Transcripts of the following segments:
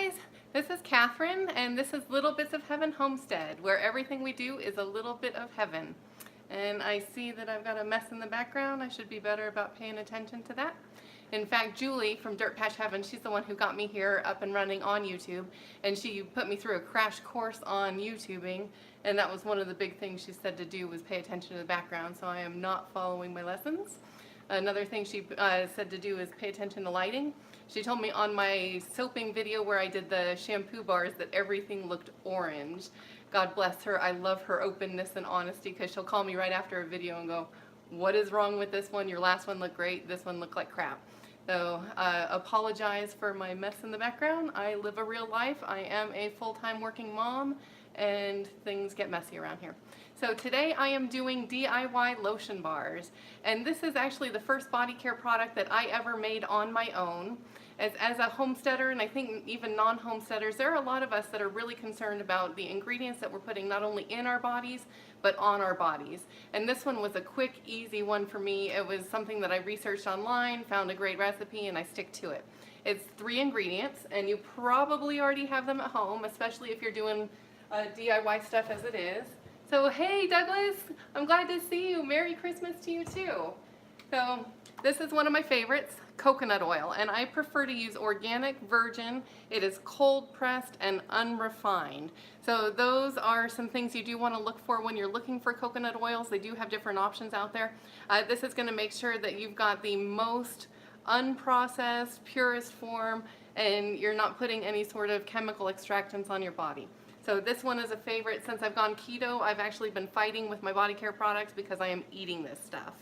guys, this is Catherine, and this is Little Bits of Heaven Homestead, where everything we do is a little bit of heaven. And I see that I've got a mess in the background. I should be better about paying attention to that. In fact, Julie from Dirt Patch Heaven, she's the one who got me here up and running on YouTube, and she put me through a crash course on YouTubing, and that was one of the big things she said to do was pay attention to the background, so I am not following my lessons. Another thing she said to do is pay attention to lighting. She told me on my soaping video where I did the shampoo bars that everything looked orange. God bless her. I love her openness and honesty, because she'll call me right after a video and go, "What is wrong with this one? Your last one looked great. This one looked like crap." So apologize for my mess in the background. I live a real life. I am a full-time working mom, and things get messy around here. So today I am doing DIY lotion bars, and this is actually the first body care product that I ever made on my own. As a homesteader, and I think even non-homesteaders, there are a lot of us that are really concerned about the ingredients that we're putting not only in our bodies, but on our bodies. And this one was a quick, easy one for me. It was something that I researched online, found a great recipe, and I stick to it. It's 3 ingredients, and you probably already have them at home, especially if you're doing DIY stuff as it is. So hey Douglas, I'm glad to see you. Merry Christmas to you too. So this is one of my favorites, coconut oil, and I prefer to use organic virgin. It is cold pressed and unrefined. So those are some things you do want to look for when you're looking for coconut oils. They do have different options out there. This is going to make sure that you've got the most unprocessed, purest form, and you're not putting any sort of chemical extractants on your body. So this one is a favorite. Since I've gone keto, I've actually been fighting with my body care products because I am eating this stuff.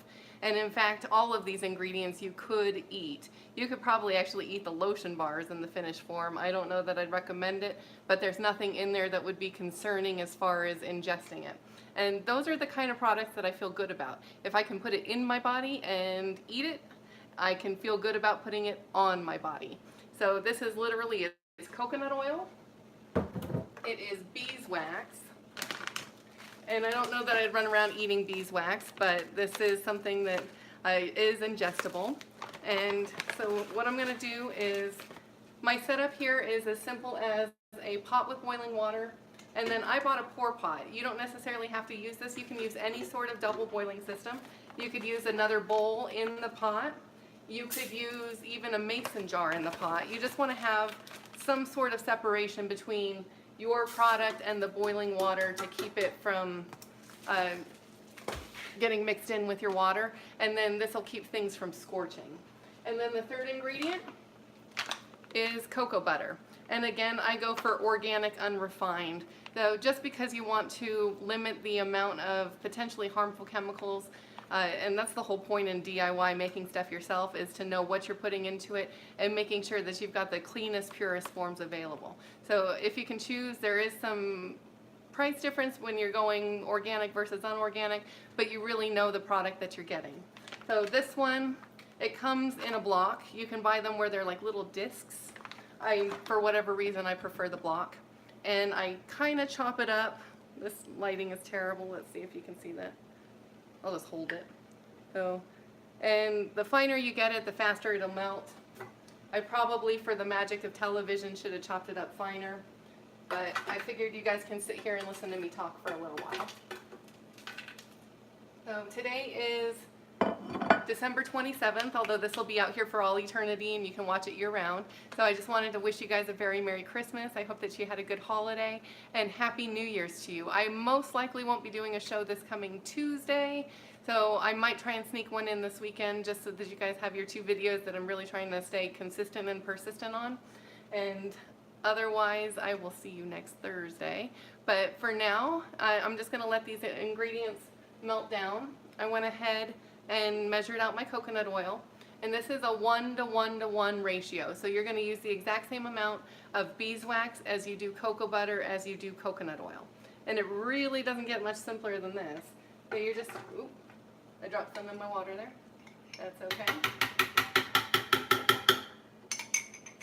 And in fact, all of these ingredients you could eat. You could probably actually eat the lotion bars in the finished form. I don't know that I'd recommend it, but there's nothing in there that would be concerning as far as ingesting it. And those are the kind of products that I feel good about. If I can put it in my body and eat it, I can feel good about putting it on my body. So this is literally, it's coconut oil. It is beeswax, and I don't know that I'd run around eating beeswax, but this is something that is ingestible. And so what I'm going to do is, my setup here is as simple as a pot with boiling water, and then I bought a pour pot. You don't necessarily have to use this. You can use any sort of double boiling system. You could use another bowl in the pot. You could use even a mason jar in the pot. You just want to have some sort of separation between your product and the boiling water to keep it from getting mixed in with your water, and then this will keep things from scorching. And then the third ingredient is cocoa butter, and again I go for organic unrefined. Though just because you want to limit the amount of potentially harmful chemicals, and that's the whole point in DIY, making stuff yourself, is to know what you're putting into it and making sure that you've got the cleanest, purest forms available. So if you can choose, there is some price difference when you're going organic versus unorganic, but you really know the product that you're getting. So this one, it comes in a block. You can buy them where they're like little discs. For whatever reason, I prefer the block. And I kind of chop it up. This lighting is terrible. Let's see if you can see that. I'll just hold it. So, and the finer you get it, the faster it'll melt. I probably, for the magic of television, should have chopped it up finer, but I figured you guys can sit here and listen to me talk for a little while. So today is December 27th, although this will be out here for all eternity and you can watch it year-round. So I just wanted to wish you guys a very Merry Christmas. I hope that you had a good holiday, and Happy New Year's to you. I most likely won't be doing a show this coming Tuesday, so I might try and sneak one in this weekend just so that you guys have your 2 videos that I'm really trying to stay consistent and persistent on. And otherwise, I will see you next Thursday. But for now, I'm just going to let these ingredients melt down. I went ahead and measured out my coconut oil, and this is a 1:1:1 ratio, so you're going to use the exact same amount of beeswax as you do cocoa butter as you do coconut oil, and it really doesn't get much simpler than this. So you're just, oop, I dropped some in my water there, that's okay.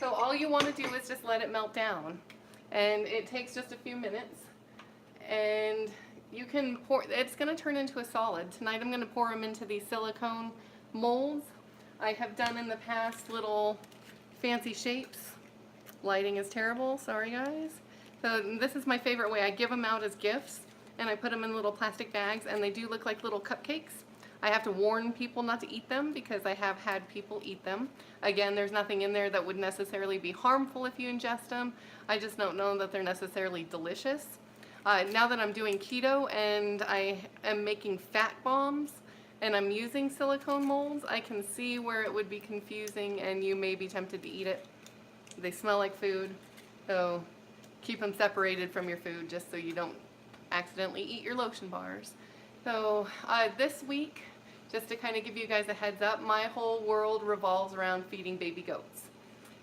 So all you want to do is just let it melt down, and it takes just a few minutes, and you can pour, it's going to turn into a solid. Tonight I'm going to pour them into these silicone molds. I have done in the past little fancy shapes, Lighting is terrible, sorry guys. So this is my favorite way. I give them out as gifts and I put them in little plastic bags and they do look like little cupcakes. I have to warn people not to eat them because I have had people eat them. Again, there's nothing in there that would necessarily be harmful if you ingest them. I just don't know that they're necessarily delicious. Now that I'm doing keto and I am making fat bombs and I'm using silicone molds, I can see where it would be confusing and you may be tempted to eat it. They smell like food, so keep them separated from your food just so you don't accidentally eat your lotion bars. So this week, just to kind of give you guys a heads up, my whole world revolves around feeding baby goats.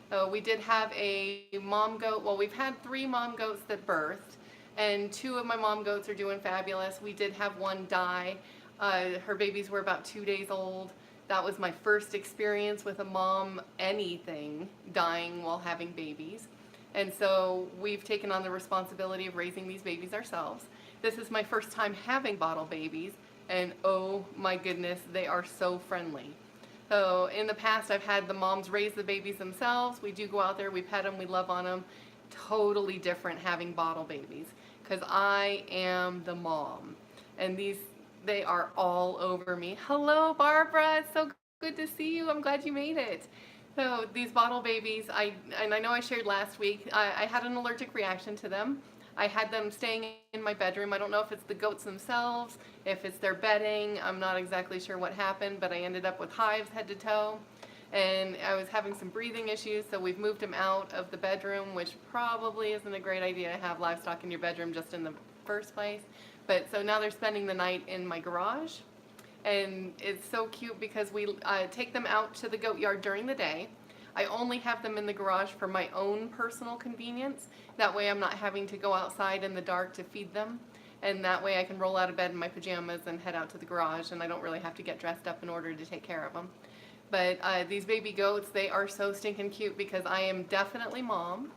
So we did have a mom goat. Well, we've had 3 mom goats that birthed, and 2 of my mom goats are doing fabulous. We did have one die. Her babies were about 2 days old. That was my first experience with a mom anything dying while having babies. And so we've taken on the responsibility of raising these babies ourselves. This is my first time having bottle babies, and oh my goodness, they are so friendly. So in the past, I've had the moms raise the babies themselves. We do go out there, we pet them, we love on them. Totally different having bottle babies, because I am the mom. And they are all over me. Hello, Barbara, it's so good to see you. I'm glad you made it. So these bottle babies, and I know I shared last week, I had an allergic reaction to them. I had them staying in my bedroom. I don't know if it's the goats themselves, if it's their bedding. I'm not exactly sure what happened, but I ended up with hives head to toe. And I was having some breathing issues, so we've moved them out of the bedroom, which probably isn't a great idea to have livestock in your bedroom just in the first place. But so now they're spending the night in my garage. And it's so cute because we take them out to the goat yard during the day. I only have them in the garage for my own personal convenience. That way I'm not having to go outside in the dark to feed them. And that way I can roll out of bed in my pajamas and head out to the garage, and I don't really have to get dressed up in order to take care of them. But these baby goats, they are so stinking cute because I am definitely mom.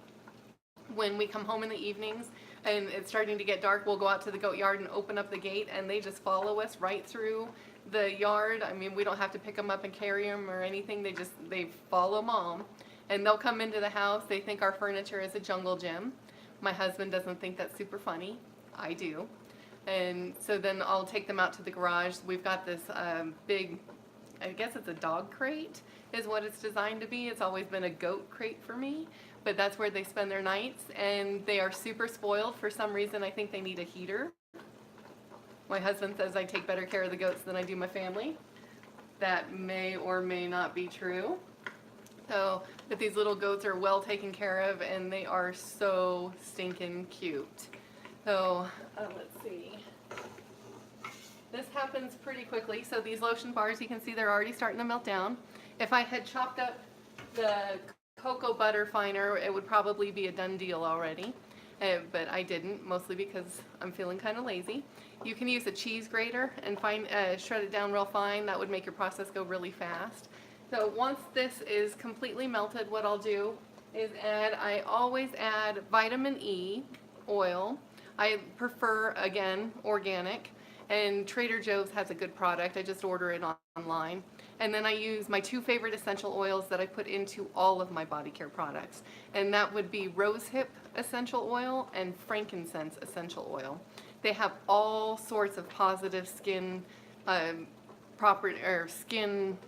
When we come home in the evenings and it's starting to get dark, we'll go out to the goat yard and open up the gate, and they just follow us right through the yard. I mean, we don't have to pick them up and carry them or anything. They follow mom, and they'll come into the house. They think our furniture is a jungle gym. My husband doesn't think that's super funny. I do. And so then I'll take them out to the garage. We've got this big, I guess it's a dog crate is what it's designed to be. It's always been a goat crate for me, but that's where they spend their nights, and they are super spoiled. For some reason, I think they need a heater. My husband says I take better care of the goats than I do my family. That may or may not be true. So, but these little goats are well taken care of, and they are so stinking cute. So, let's see. This happens pretty quickly. So these lotion bars, you can see they're already starting to melt down. If I had chopped up the cocoa butter finer, it would probably be a done deal already. But I didn't, mostly because I'm feeling kind of lazy. You can use a cheese grater and shred it down real fine. That would make your process go really fast. So once this is completely melted, what I'll do is I always add vitamin E oil. I prefer, again, organic. And Trader Joe's has a good product. I just order it online. And then I use my 2 favorite essential oils that I put into all of my body care products. And that would be rosehip essential oil and frankincense essential oil. They have all sorts of positive skin skin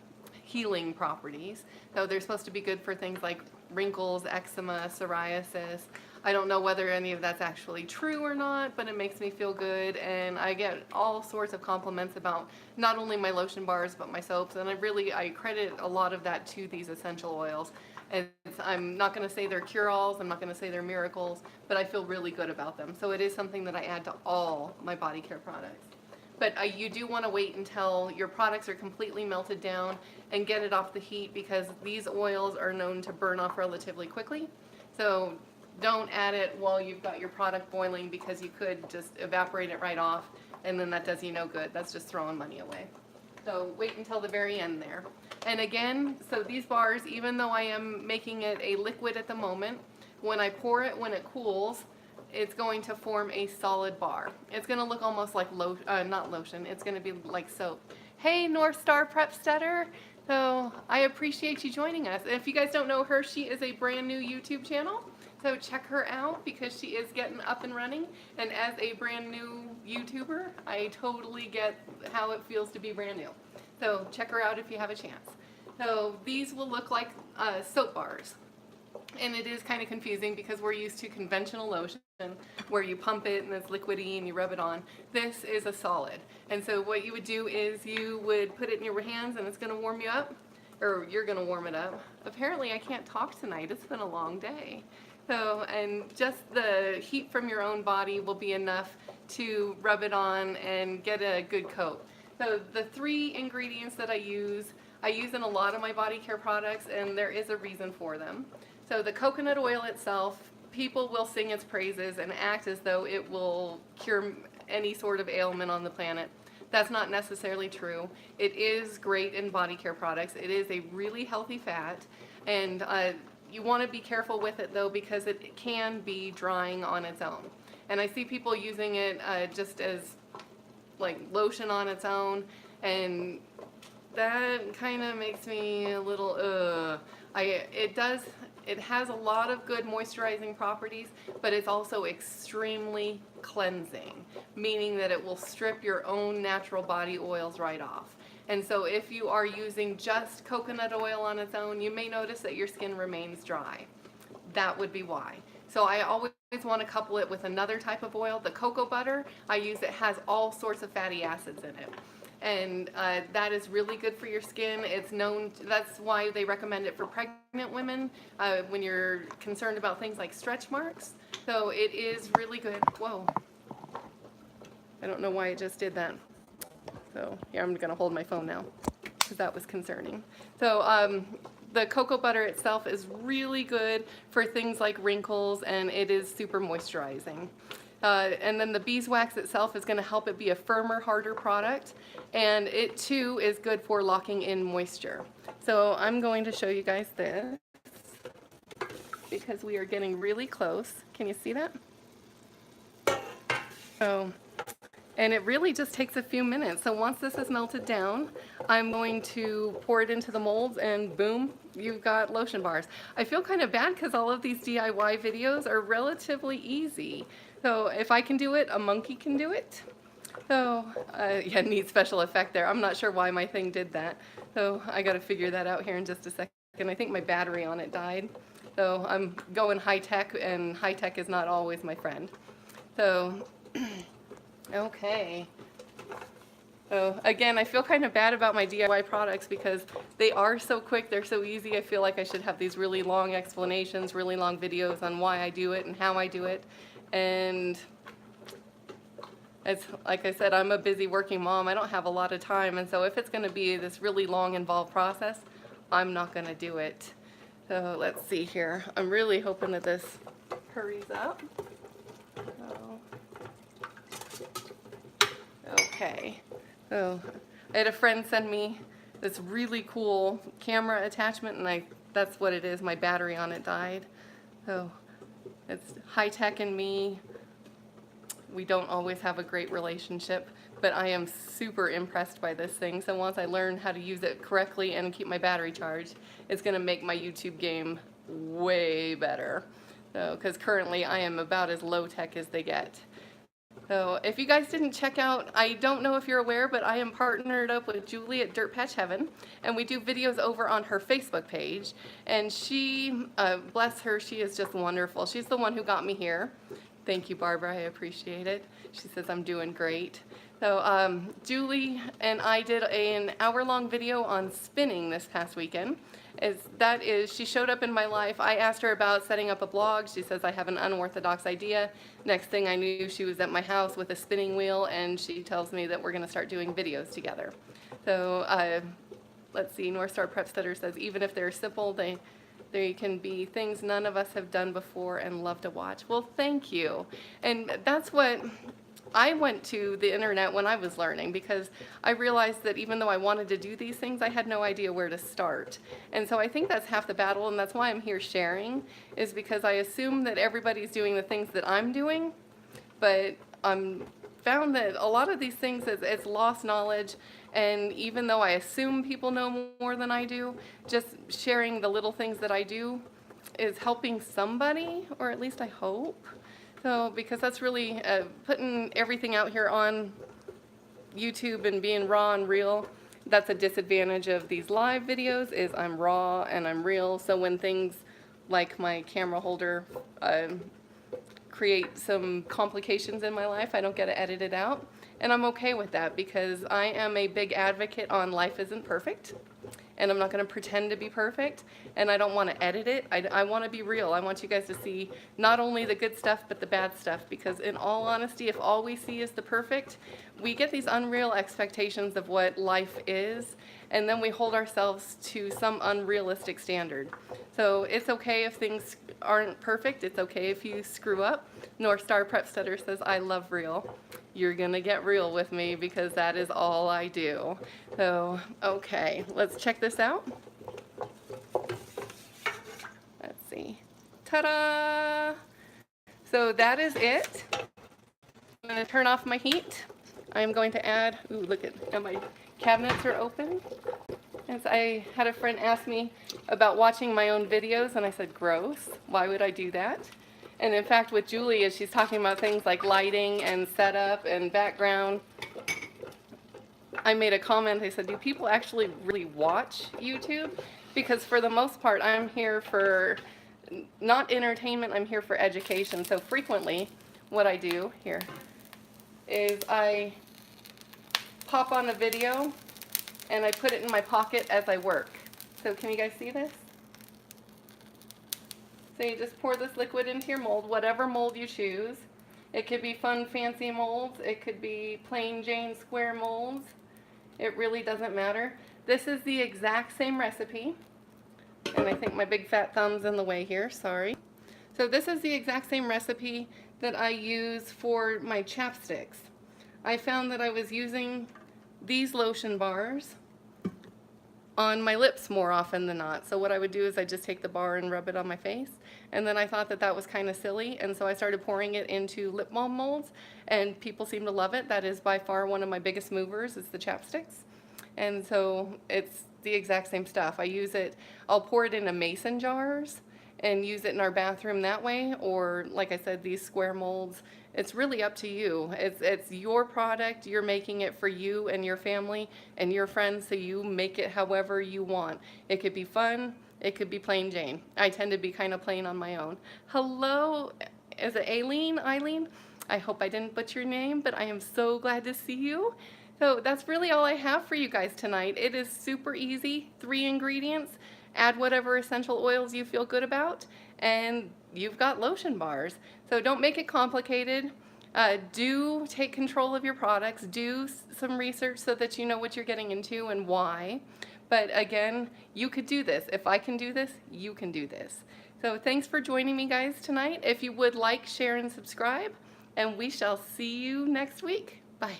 healing properties. So they're supposed to be good for things like wrinkles, eczema, psoriasis. I don't know whether any of that's actually true or not, but it makes me feel good, and I get all sorts of compliments about not only my lotion bars but my soaps, and I credit a lot of that to these essential oils. And I'm not going to say they're cure-alls, I'm not going to say they're miracles, but I feel really good about them. So it is something that I add to all my body care products. But you do want to wait until your products are completely melted down and get it off the heat, because these oils are known to burn off relatively quickly. So don't add it while you've got your product boiling, because you could just evaporate it right off, and then that does you no good. That's just throwing money away. So wait until the very end there. And again, so these bars, even though I am making it a liquid at the moment, when I pour it, when it cools, it's going to form a solid bar. It's going to look almost like not lotion, it's going to be like soap. Hey, North Star Prepsteader. So I appreciate you joining us. If you guys don't know her, she is a brand new YouTube channel. So check her out because she is getting up and running. And as a brand new YouTuber, I totally get how it feels to be brand new. So check her out if you have a chance. So these will look like soap bars. And it is kind of confusing because we're used to conventional lotion where you pump it and it's liquidy and you rub it on. This is a solid. And so what you would do is you would put it in your hands and it's going to warm you up, or you're going to warm it up. Apparently I can't talk tonight. It's been a long day. So, and just the heat from your own body will be enough to rub it on and get a good coat. So the 3 ingredients that I use in a lot of my body care products, and there is a reason for them. So the coconut oil itself, people will sing its praises and act as though it will cure any sort of ailment on the planet. That's not necessarily true. It is great in body care products. It is a really healthy fat, and you want to be careful with it though because it can be drying on its own. And I see people using it just as like lotion on its own, and that kind of makes me a little it has a lot of good moisturizing properties, but it's also extremely cleansing, meaning that it will strip your own natural body oils right off. And so if you are using just coconut oil on its own, you may notice that your skin remains dry. That would be why. So I always want to couple it with another type of oil. The cocoa butter I use, it has all sorts of fatty acids in it. And that is really good for your skin. It's known, that's why they recommend it for pregnant women when you're concerned about things like stretch marks. So it is really good. Whoa. I don't know why it just did that. So here, I'm gonna hold my phone now because that was concerning. So the cocoa butter itself is really good for things like wrinkles, and it is super moisturizing. And then the beeswax itself is going to help it be a firmer, harder product, and it too is good for locking in moisture. So I'm going to show you guys this because we are getting really close. Can you see that? Oh. And it really just takes a few minutes. So once this is melted down, I'm going to pour it into the molds and boom, you've got lotion bars. I feel kind of bad because all of these DIY videos are relatively easy. So if I can do it, a monkey can do it. So yeah, neat special effect there. I'm not sure why my thing did that. So I got to figure that out here in just a second. I think my battery on it died. So I'm going high tech, and high tech is not always my friend. So okay. So again, I feel kind of bad about my DIY products because they are so quick, they're so easy. I feel like I should have these really long explanations, really long videos on why I do it and how I do it. And it's like I said, I'm a busy working mom. I don't have a lot of time, and so if it's going to be this really long, involved process, I'm not going to do it. So let's see here. I'm really hoping that this hurries up. Okay, so I had a friend send me this really cool camera attachment, and that's what it is. My battery on it died. So it's high tech and me. We don't always have a great relationship, but I am super impressed by this thing. So once I learn how to use it correctly and keep my battery charged, it's going to make my YouTube game way better. So, because currently I am about as low tech as they get. So if you guys didn't check out, I don't know if you're aware, but I am partnered up with Julie at Dirt Patch Heaven, and we do videos over on her Facebook page. And she, bless her, she is just wonderful. She's the one who got me here. Thank you, Barbara, I appreciate it. She says I'm doing great. So Julie and I did an hour-long video on spinning this past weekend. She showed up in my life. I asked her about setting up a blog. She says I have an unorthodox idea. Next thing I knew, she was at my house with a spinning wheel, and she tells me that we're going to start doing videos together. So let's see, North Star Prep Stutter says even if they're simple, they can be things none of us have done before and love to watch. Well, thank you. And that's what I went to the internet when I was learning, because I realized that even though I wanted to do these things, I had no idea where to start. And so I think that's half the battle, and that's why I'm here sharing, is because I assume that everybody's doing the things that I'm doing, but found that a lot of these things, it's lost knowledge. And even though I assume people know more than I do, just sharing the little things that I do is helping somebody, or at least I hope. So, because that's really putting everything out here on YouTube and being raw and real. That's a disadvantage of these live videos, is I'm raw and I'm real. So when things like my camera holder create some complications in my life, I don't get to edit it out. And I'm okay with that, because I am a big advocate on life isn't perfect. And I'm not going to pretend to be perfect, and I don't want to edit it. I want to be real. I want you guys to see not only the good stuff, but the bad stuff, because in all honesty, if all we see is the perfect, we get these unreal expectations of what life is, and then we hold ourselves to some unrealistic standard. So it's okay if things aren't perfect. It's okay if you screw up. North Star Prep Stutter says, I love real. You're gonna get real with me, because that is all I do. So, okay, let's check this out. Let's see. Ta-da! So that is it. I'm gonna turn off my heat. I'm going to add, ooh, look at my cabinets are open. As I had a friend ask me about watching my own videos, and I said, gross, why would I do that? And in fact, with Julie, as she's talking about things like lighting and setup and background, I made a comment. I said, do people actually really watch YouTube? Because for the most part, I'm here for not entertainment, I'm here for education. So frequently, what I do here is I pop on a video and I put it in my pocket as I work. So can you guys see this? So you just pour this liquid into your mold, whatever mold you choose. It could be fun, fancy molds. It could be plain Jane square molds. It really doesn't matter. This is the exact same recipe. And I think my big fat thumb's in the way here, sorry. So this is the exact same recipe that I use for my chapsticks. I found that I was using these lotion bars on my lips more often than not. So what I would do is I just take the bar and rub it on my face, and then I thought that that was kind of silly, and so I started pouring it into lip balm molds, and people seem to love it. That is by far one of my biggest movers, is the chapsticks. And so it's the exact same stuff. I use it, I'll pour it into mason jars and use it in our bathroom that way, or like I said, these square molds. It's really up to you. It's your product. You're making it for you and your family and your friends, so you make it however you want. It could be fun. It could be plain Jane. I tend to be kind of plain on my own. Hello, is it Aileen? Eileen? I hope I didn't butcher your name, but I am so glad to see you. So that's really all I have for you guys tonight. It is super easy. 3 ingredients. Add whatever essential oils you feel good about, and you've got lotion bars. So don't make it complicated. Do take control of your products. Do some research so that you know what you're getting into and why. But again, you could do this. If I can do this, you can do this. So thanks for joining me, guys, tonight. If you would like, share, and subscribe, and we shall see you next week. Bye.